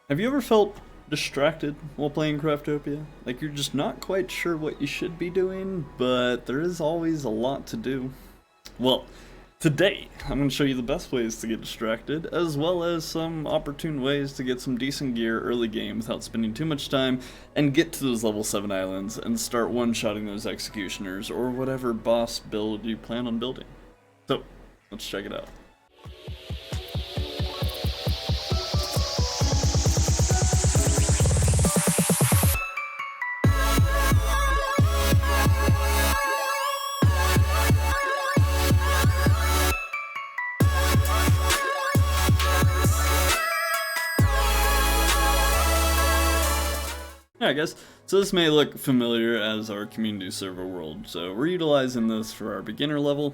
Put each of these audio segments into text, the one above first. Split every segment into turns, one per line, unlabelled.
Have you ever felt distracted while playing Craftopia? Like you're just not quite sure what you should be doing, but there is always a lot to do. Well, today I'm going to show you the best ways to get distracted, as well as some opportune ways to get some decent gear early game without spending too much time, and get to those level 7 islands and start one-shotting those executioners or whatever boss build you plan on building. So, let's check it out. Alright guys, so this may look familiar as our community server world, so we're utilizing this for our beginner level.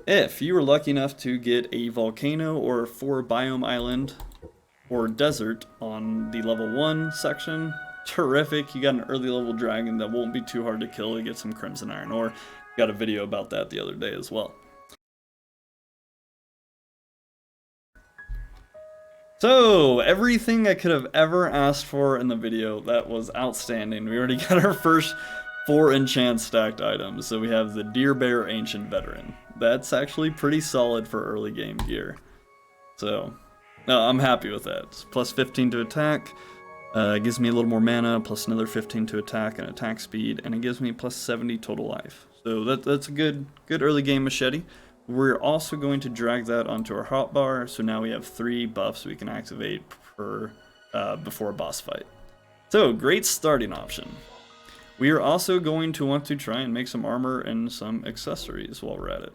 If you were lucky enough to get a volcano or 4 biome island or desert on the level 1 section, terrific, you got an early level dragon that won't be too hard to kill to get some crimson iron ore. Got a video about that the other day as well. So, everything I could have ever asked for in the video, that was outstanding. We already got our first 4 enchant stacked items. So we have the Deer Bear Ancient Veteran. That's actually pretty solid for early game gear. So, no, I'm happy with that. It's plus 15 to attack, it gives me a little more mana, plus another 15 to attack and attack speed, and it gives me plus 70 total life. So that's a good early game machete. We're also going to drag that onto our hotbar, so now we have 3 buffs we can activate per, before a boss fight. So, great starting option. We are also going to want to try and make some armor and some accessories while we're at it.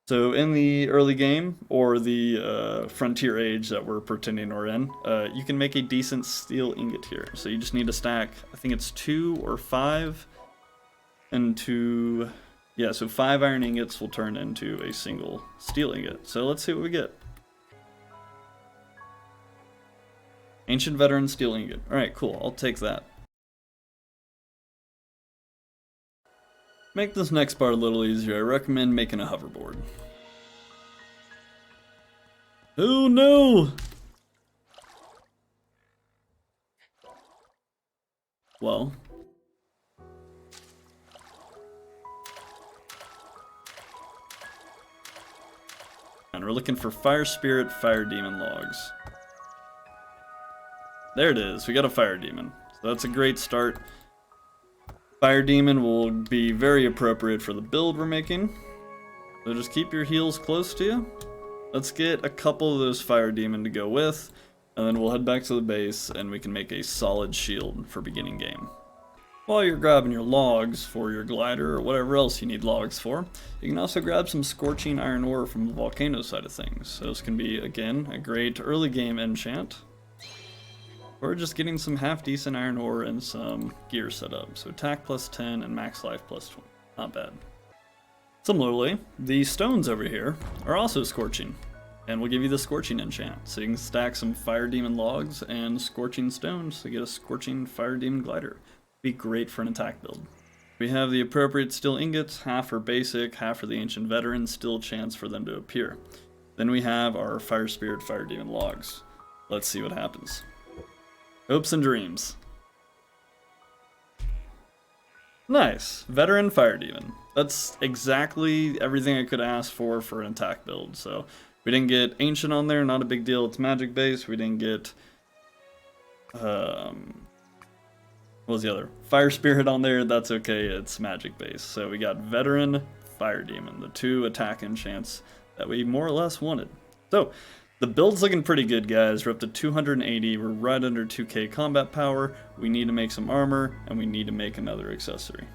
So in the early game, or the frontier age that we're pretending we're in, you can make a decent steel ingot here. So you just need to stack, I think it's 2 or 5 into... Yeah, so 5 iron ingots will turn into a single steel ingot. So let's see what we get. Ancient Veteran Steel Ingot. Alright, cool. I'll take that. Make this next part a little easier. I recommend making a hoverboard. Oh no! Well... and we're looking for Fire Spirit, Fire Demon logs. There it is, we got a Fire Demon. So that's a great start. Fire Demon will be very appropriate for the build we're making. So just keep your heals close to you. Let's get a couple of those Fire Demon to go with, and then we'll head back to the base and we can make a solid shield for beginning game. While you're grabbing your logs for your glider or whatever else you need logs for, you can also grab some scorching iron ore from the volcano side of things. So this can be, again, a great early game enchant. Or just getting some half decent iron ore and some gear set up. So attack plus 10 and max life plus 20. Not bad. Similarly, the stones over here are also scorching. And we'll give you the scorching enchant. So you can stack some fire demon logs and scorching stones to get a scorching fire demon glider. Be great for an attack build. We have the appropriate steel ingots, half for basic, half for the ancient veteran, still a chance for them to appear. Then we have our fire spirit, fire demon logs. Let's see what happens. Hopes and dreams. Nice, veteran fire demon. That's exactly everything I could ask for an attack build. So we didn't get ancient on there, not a big deal. It's magic based. We didn't get what was the other? Fire Spirit on there, that's okay, it's magic based. So we got Veteran, Fire Demon, the 2 attack enchants that we more or less wanted. So, the build's looking pretty good, guys. We're up to 280, we're right under 2k combat power, we need to make some armor, and we need to make another accessory.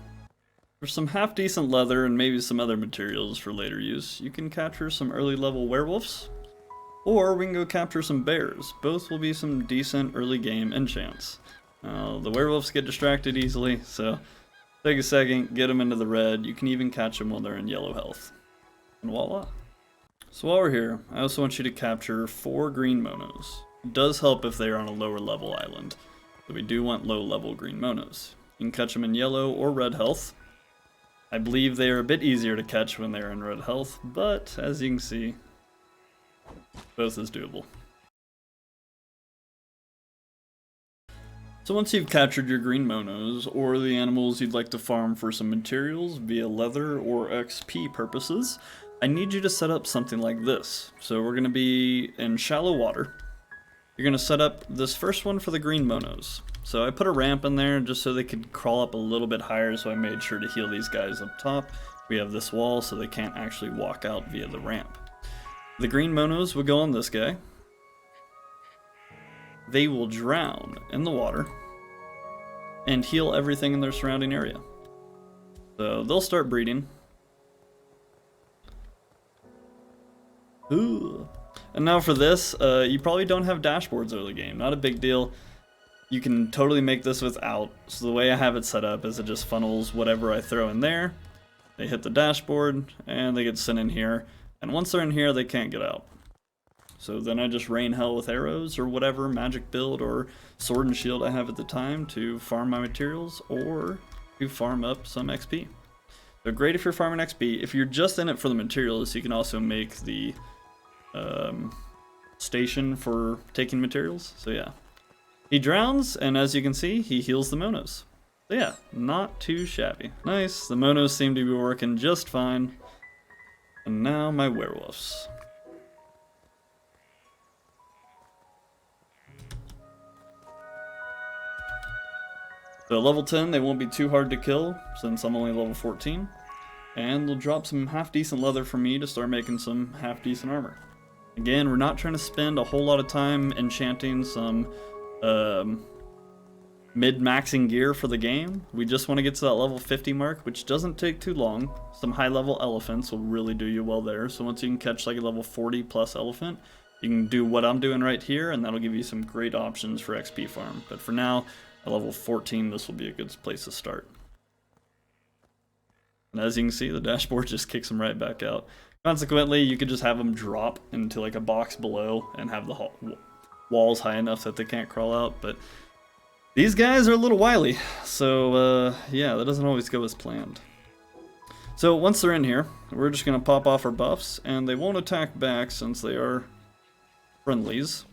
For some half decent leather and maybe some other materials for later use, you can capture some early level werewolves, or we can go capture some bears. Both will be some decent early game enchants. The werewolves get distracted easily, so take a second, get them into the red. You can even catch them while they're in yellow health. And voila. So while we're here, I also want you to capture 4 green monos. It does help if they are on a lower level island, but we do want low level green monos. You can catch them in yellow or red health. I believe they are a bit easier to catch when they're in red health, but as you can see, both is doable. So once you've captured your green monos, or the animals you'd like to farm for some materials via leather or XP purposes, I need you to set up something like this. So we're going to be in shallow water. You're going to set up this first one for the green monos. So I put a ramp in there just so they could crawl up a little bit higher, so I made sure to heal these guys up top. We have this wall so they can't actually walk out via the ramp. The green monos will go on this guy. They will drown in the water and heal everything in their surrounding area. So they'll start breeding. Ooh. And now for this, you probably don't have dashboards early game. Not a big deal. You can totally make this without. So the way I have it set up is it just funnels whatever I throw in there. They hit the dashboard and they get sent in here. And once they're in here, they can't get out. So then I just rain hell with arrows or whatever magic build or sword and shield I have at the time to farm my materials or to farm up some XP. So great if you're farming XP. If you're just in it for the materials, you can also make the station for taking materials. So yeah. He drowns, and as you can see, he heals the monos. So yeah, not too shabby. Nice, the monos seem to be working just fine. And now my werewolves. So level 10, they won't be too hard to kill, since I'm only level 14. And they'll drop some half-decent leather for me to start making some half-decent armor. Again, we're not trying to spend a whole lot of time enchanting some mid-maxing gear for the game. We just want to get to that level 50 mark, which doesn't take too long. Some high-level elephants will really do you well there. So once you can catch like a level 40 plus elephant, you can do what I'm doing right here, and that'll give you some great options for XP farm. But for now, at level 14, this will be a good place to start. And as you can see, the dashboard just kicks them right back out. Consequently, you could just have them drop into like a box below and have the walls high enough that they can't crawl out. But these guys are a little wily, so yeah, that doesn't always go as planned. So once they're in here, we're just going to pop off our buffs, and they won't attack back since they are friendlies.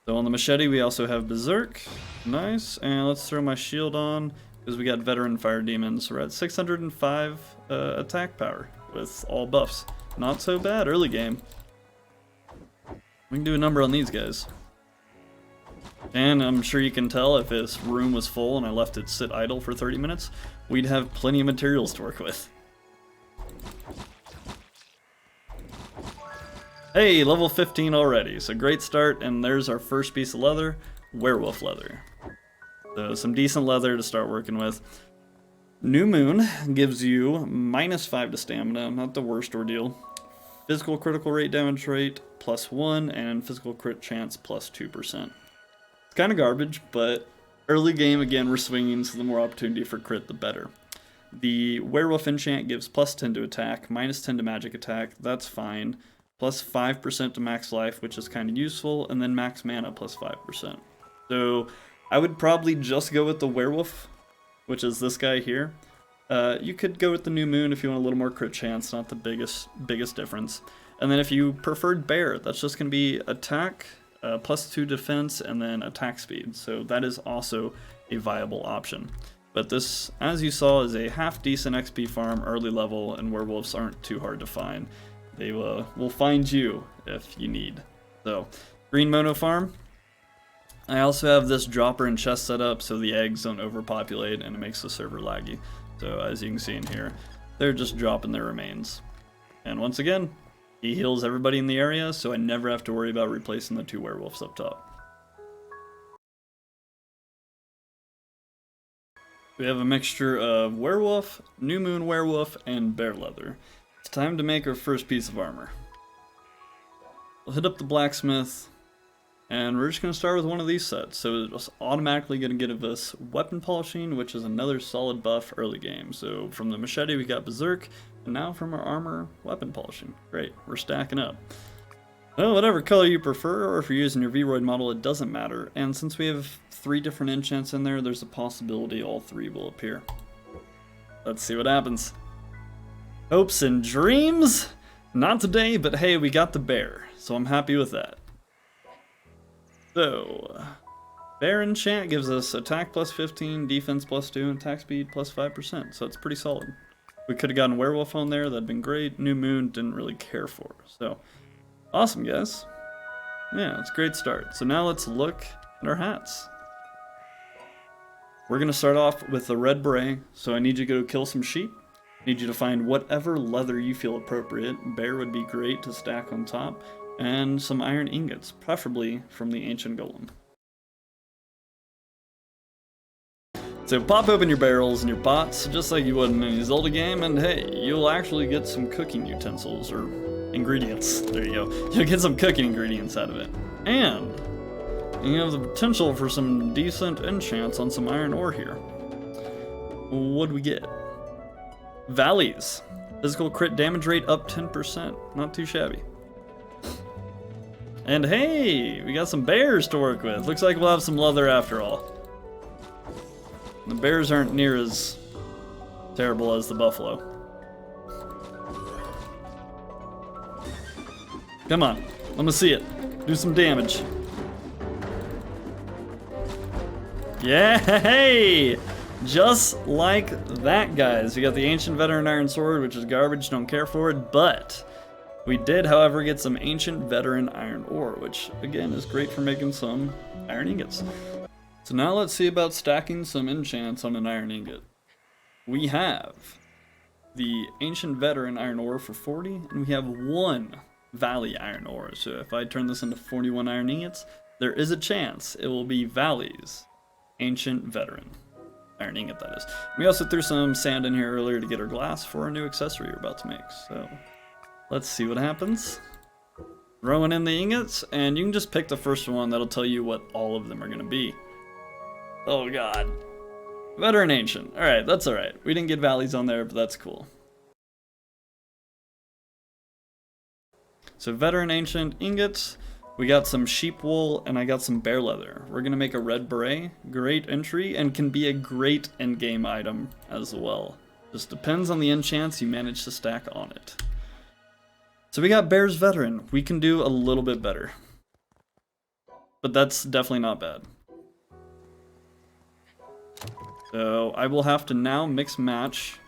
So on the machete, we also have Berserk. Nice. And let's throw my shield on, because we got veteran fire demons. We're at 605 attack power with all buffs. Not so bad early game. We can do a number on these guys. And I'm sure you can tell if this room was full and I left it sit idle for 30 minutes, we'd have plenty of materials to work with. Hey, level 15 already, so great start, and there's our first piece of leather, werewolf leather. So some decent leather to start working with. New Moon gives you -5 to stamina, not the worst ordeal. Physical critical rate damage rate +1, and physical crit chance +2%. It's kind of garbage, but early game, again, we're swinging, so the more opportunity for crit, the better. The werewolf enchant gives +10 to attack, -10 to magic attack, that's fine. +5% to max life, which is kind of useful, and then max mana +5%. So I would probably just go with the werewolf, which is this guy here. You could go with the New Moon if you want a little more crit chance, not the biggest difference. And then if you preferred bear, that's just going to be attack, +2 defense, and then attack speed. So that is also a viable option. But this, as you saw, is a half-decent XP farm, early level, and werewolves aren't too hard to find. They will find you if you need. So, green mono farm. I also have this dropper and chest set up so the eggs don't overpopulate and it makes the server laggy. So as you can see in here, they're just dropping their remains. And once again, he heals everybody in the area, so I never have to worry about replacing the 2 werewolves up top. We have a mixture of werewolf, New Moon werewolf, and bear leather. It's time to make our first piece of armor. We'll hit up the blacksmith, and we're just going to start with one of these sets. So it's automatically going to give us weapon polishing, which is another solid buff early game. So from the machete we got Berserk, and now from our armor, weapon polishing. Great, we're stacking up. Well, whatever color you prefer, or if you're using your Vroid model, it doesn't matter. And since we have 3 different enchants in there, there's a possibility all 3 will appear. Let's see what happens. Hopes and dreams? Not today, but hey, we got the bear, so I'm happy with that. So, Bear enchant gives us attack plus 15, defense plus 2, and attack speed plus 5%, so it's pretty solid. We could have gotten werewolf on there, that'd been great. New moon, didn't really care for. So, awesome, guys. Yeah, it's a great start. So now let's look at our hats. We're going to start off with the red beret, so I need you to go kill some sheep. I need you to find whatever leather you feel appropriate. Bear would be great to stack on top. And some iron ingots, preferably from the ancient golem. So pop open your barrels and your pots, just like you would in any Zelda game, and hey, you'll actually get some cooking utensils, or ingredients. There you go. You'll get some cooking ingredients out of it. And you have the potential for some decent enchants on some iron ore here. What do we get? Valleys. Physical crit damage rate up 10%. Not too shabby. And hey, we got some bears to work with. Looks like we'll have some leather after all. The bears aren't near as terrible as the buffalo. Come on, let me see it. Do some damage. Yeah, hey! Just like that, guys. We got the Ancient Veteran Iron Sword, which is garbage, don't care for it, but we did, however, get some Ancient Veteran Iron Ore, which, again, is great for making some iron ingots. So now let's see about stacking some enchants on an iron ingot. We have the Ancient Veteran Iron Ore for 40, and we have 1 Valley Iron Ore. So if I turn this into 41 iron ingots, there is a chance it will be Valley's Ancient Veteran Iron Ingot, that is. We also threw some sand in here earlier to get our glass for our new accessory we're about to make. So let's see what happens. Throwing in the ingots, and you can just pick the first one. That'll tell you what all of them are going to be. Oh god. Veteran Ancient. Alright, that's alright. We didn't get valleys on there, but that's cool. So Veteran Ancient ingots. We got some sheep wool, and I got some bear leather. We're going to make a red beret. Great entry, and can be a great endgame item as well. Just depends on the enchants you manage to stack on it. So we got Bear's Veteran. We can do a little bit better. But that's definitely not bad. So I will have to now mix match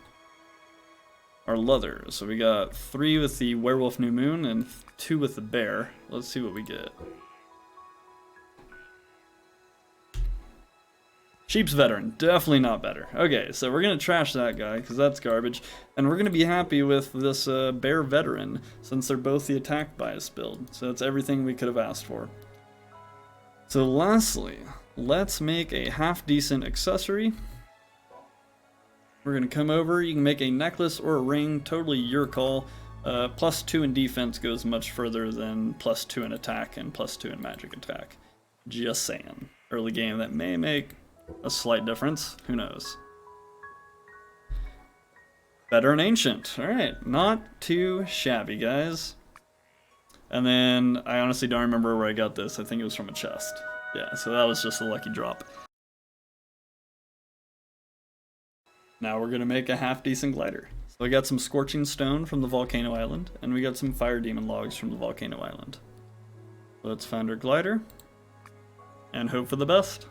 our leather. So we got 3 with the Werewolf New Moon and 2 with the bear. Let's see what we get. Sheep's Veteran, definitely not better. Okay, so we're gonna trash that guy because that's garbage, and we're gonna be happy with this Bear Veteran since they're both the attack bias build. So that's everything we could have asked for. So lastly, let's make a half decent accessory. We're gonna come over. You can make a necklace or a ring, totally your call. +2 in defense goes much further than +2 in attack and +2 in magic attack. Just saying. Early game, that may make a slight difference. Who knows? Veteran Ancient. Alright, not too shabby, guys. And then, I honestly don't remember where I got this. I think it was from a chest. Yeah, so that was just a lucky drop. Now we're going to make a half-decent glider. So I got some Scorching Stone from the Volcano Island, and we got some Fire Demon logs from the Volcano Island. Let's find our glider, and hope for the best.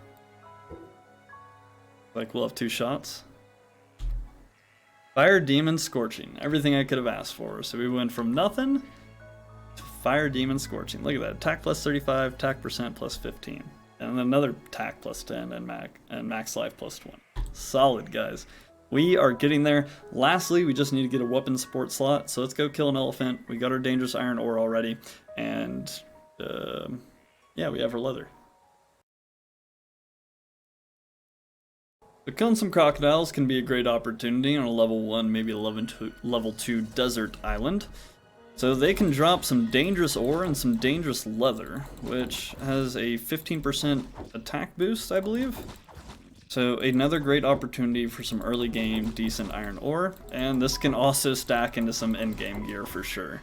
Like we'll have 2 shots. Fire Demon Scorching, everything I could have asked for. So we went from nothing to Fire Demon Scorching. Look at that, attack +35, attack percent +15. And then another attack +10 and max life +20. Solid, guys. We are getting there. Lastly, we just need to get a weapon support slot, so let's go kill an elephant. We got our dangerous iron ore already, and yeah, we have our leather. But killing some crocodiles can be a great opportunity on a level 1, maybe a level 2 desert island. So they can drop some dangerous ore and some dangerous leather, which has a 15% attack boost, I believe. So another great opportunity for some early game decent iron ore, and this can also stack into some end game gear for sure.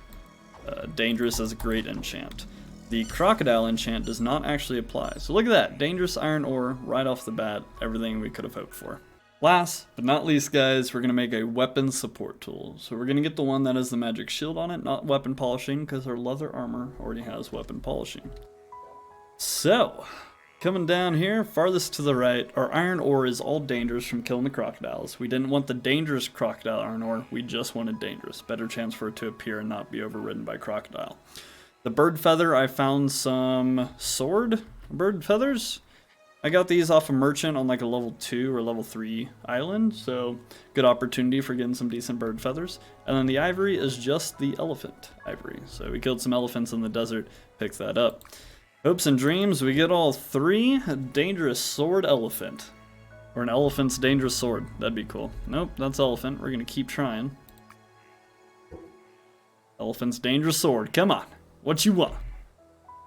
Dangerous as a great enchant. The crocodile enchant does not actually apply, so look at that, dangerous iron ore right off the bat, everything we could have hoped for. Last but not least, guys, we're going to make a weapon support tool. So we're going to get the one that has the magic shield on it, not weapon polishing, because our leather armor already has weapon polishing. So, Coming down here, farthest to the right, our iron ore is all dangerous from killing the crocodiles. We didn't want the dangerous crocodile iron ore, we just wanted dangerous. Better chance for it to appear and not be overridden by crocodile. The bird feather, I found some sword bird feathers. I got these off a merchant on like a level 2 or level 3 island, so good opportunity for getting some decent bird feathers. And then the ivory is just the elephant ivory. So we killed some elephants in the desert, picked that up. Hopes and dreams, we get all 3 dangerous sword elephant. Or an elephant's dangerous sword, that'd be cool. Nope, that's elephant, we're gonna keep trying. Elephant's dangerous sword, come on, what you want?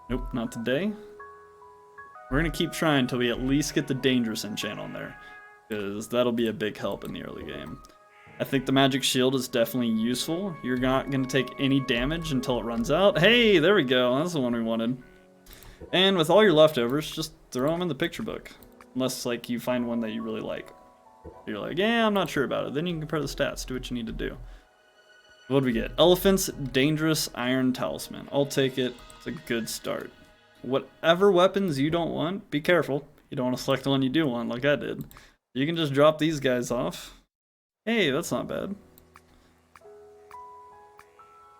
Nope, not today. We're gonna keep trying until we at least get the dangerous enchant on there, because that'll be a big help in the early game. I think the magic shield is definitely useful. You're not gonna take any damage until it runs out. Hey, there we go, that's the one we wanted. And with all your leftovers, just throw them in the picture book. Unless like you find one that you really like. You're like, yeah, I'm not sure about it. Then you can compare the stats, do what you need to do. What do we get? Elephant's Dangerous Iron Talisman. I'll take it, it's a good start. Whatever weapons you don't want, be careful. You don't want to select the one you do want like I did. You can just drop these guys off. Hey, that's not bad.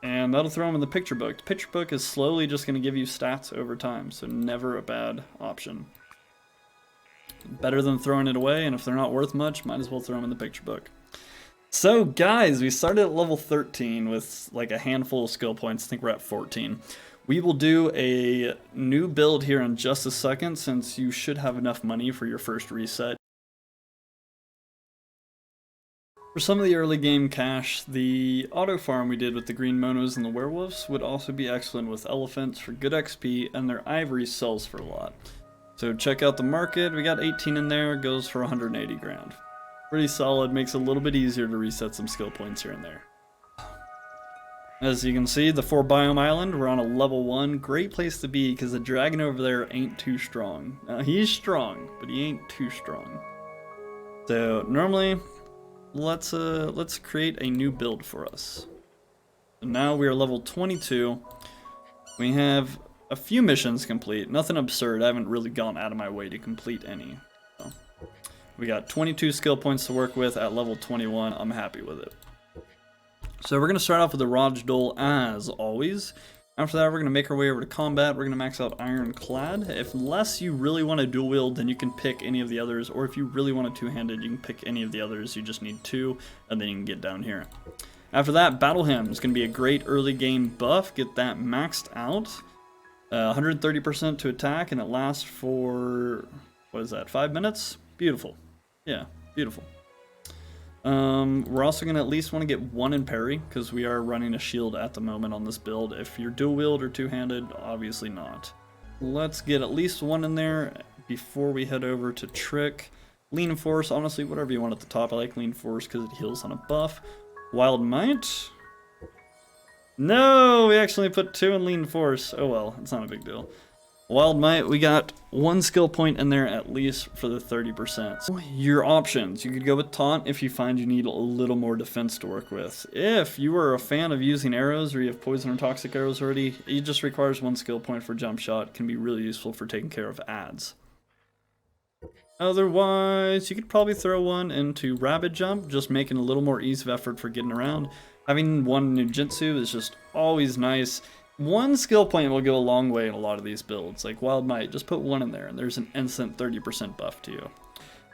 And that'll throw them in the picture book. The picture book is slowly just going to give you stats over time, so never a bad option. Better than throwing it away, and if they're not worth much, might as well throw them in the picture book. So guys, we started at level 13 with like a handful of skill points. I think we're at 14. We will do a new build here in just a second, since you should have enough money for your first reset. For some of the early game cash, the auto farm we did with the green monos and the werewolves would also be excellent with elephants for good XP, and their ivory sells for a lot. So check out the market, we got 18 in there, goes for 180 grand. Pretty solid, makes it a little bit easier to reset some skill points here and there. As you can see, the 4 biome island, we're on a level 1, great place to be because the dragon over there ain't too strong. He's strong, but he ain't too strong. So normally, let's create a new build for us. And now we are level 22. We have a few missions complete, nothing absurd. I haven't really gone out of my way to complete any. So, we got 22 skill points to work with at level 21. I'm happy with it. So we're going to start off with the Rajdol as always. After that, we're going to make our way over to combat. We're going to max out Ironclad. Unless you really want to dual wield, then you can pick any of the others. Or if you really want a two-handed, you can pick any of the others. You just need 2, and then you can get down here. After that, Battle Hymn is going to be a great early game buff. Get that maxed out. 130% to attack, and it lasts for, what is that, 5 minutes? Beautiful. Yeah, beautiful. We're also going to at least want to get 1 in parry, because we are running a shield at the moment on this build. If you're dual wield or two-handed, obviously not. Let's get at least 1 in there before we head over to Trick. Lean Force, honestly, whatever you want at the top. I like Lean Force because it heals on a buff. Wild Might. No, we actually put 2 in Lean Force. Oh well, it's not a big deal. Wild Might, we got 1 skill point in there at least for the 30%. So your options, you could go with Taunt if you find you need a little more defense to work with. If you are a fan of using arrows or you have poison or toxic arrows already, it just requires 1 skill point for Jump Shot. Can be really useful for taking care of ads. Otherwise, you could probably throw 1 into Rapid Jump, just making a little more ease of effort for getting around. Having 1 Ninjutsu is just always nice. 1 skill point will go a long way in a lot of these builds. Like Wild Might, just put 1 in there and there's an instant 30% buff to you.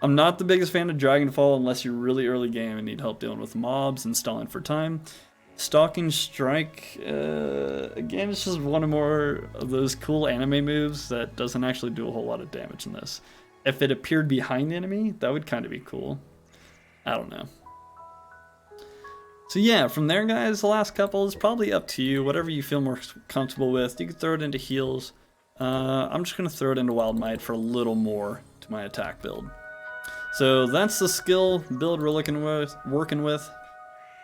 I'm not the biggest fan of Dragonfall unless you're really early game and need help dealing with mobs and stalling for time. Stalking Strike, again, it's just one of more of those cool anime moves that doesn't actually do a whole lot of damage in this. If it appeared behind the enemy, that would kind of be cool. I don't know. So yeah, from there guys, the last couple is probably up to you, whatever you feel more comfortable with. You can throw it into heals. I'm just going to throw it into Wild Might for a little more to my attack build. So that's the skill build we're working with.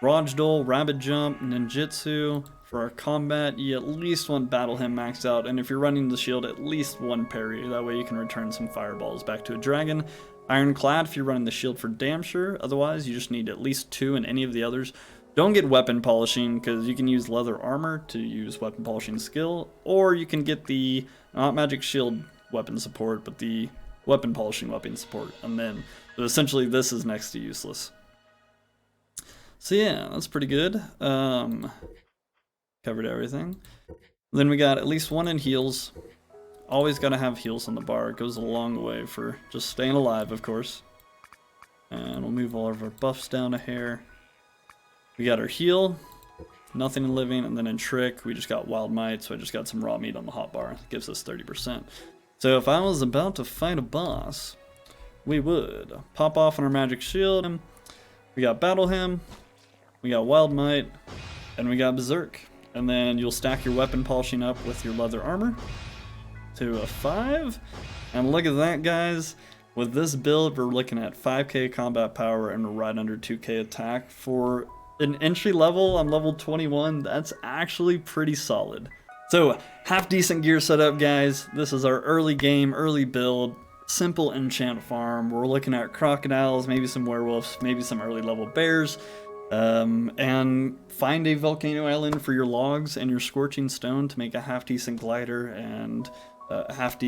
Rajdol, Rapid Jump, Ninjutsu. For our combat, you at least want Battle Hymn maxed out, and if you're running the shield, at least 1 parry. That way you can return some fireballs back to a dragon. Ironclad if you're running the shield for damn sure. Otherwise, you just need at least 2 in any of the others. Don't get weapon polishing, because you can use leather armor to use weapon polishing skill, or you can get the not magic shield weapon support, but the weapon polishing weapon support. And then, so essentially this is next to useless. So yeah, that's pretty good. Covered everything. Then we got at least 1 in heals. Always gotta have heals on the bar. It goes a long way for just staying alive, of course. And we'll move all of our buffs down a hair. We got our heal, nothing in living, and then in trick, we just got wild might, so I just got some raw meat on the hotbar. It gives us 30%. So if I was about to fight a boss, we would pop off on our magic shield. We got battle him, we got wild might, and we got berserk. And then you'll stack your weapon polishing up with your leather armor to a 5. And look at that, guys. With this build, we're looking at 5k combat power and right under 2k attack. For an entry level on level 21, that's actually pretty solid. So, half decent gear setup, guys. This is our early game, early build, simple enchant farm. We're looking at crocodiles, maybe some werewolves, maybe some early level bears. And find a volcano island for your logs and your scorching stone to make a half decent glider and half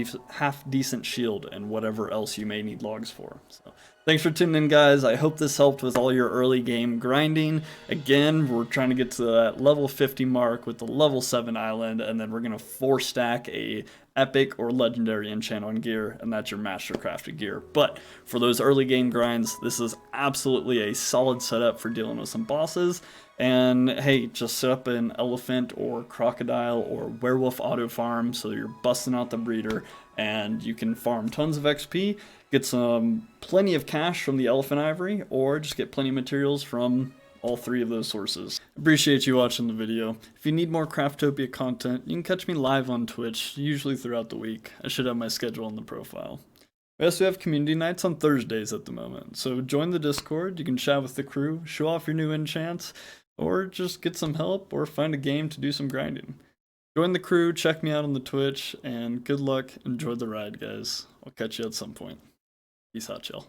decent shield and whatever else you may need logs for. So thanks for tuning in, guys. I hope this helped with all your early game grinding. Again, we're trying to get to that level 50 mark with the level 7 island, and then we're gonna 4-stack a epic or legendary enchant on gear, and that's your master crafted gear. But for those early game grinds, this is absolutely a solid setup for dealing with some bosses. And hey, just set up an elephant or crocodile or werewolf auto farm so you're busting out the breeder and you can farm tons of XP, get some plenty of cash from the elephant ivory, or just get plenty of materials from all 3 of those sources. Appreciate you watching the video. If you need more Craftopia content, you can catch me live on Twitch, usually throughout the week. I should have my schedule in the profile. We also have community nights on Thursdays at the moment, so join the Discord, you can chat with the crew, show off your new enchants, or just get some help, or find a game to do some grinding. Join the crew, check me out on the Twitch, and good luck, enjoy the ride, guys. I'll catch you at some point. Peace out, y'all.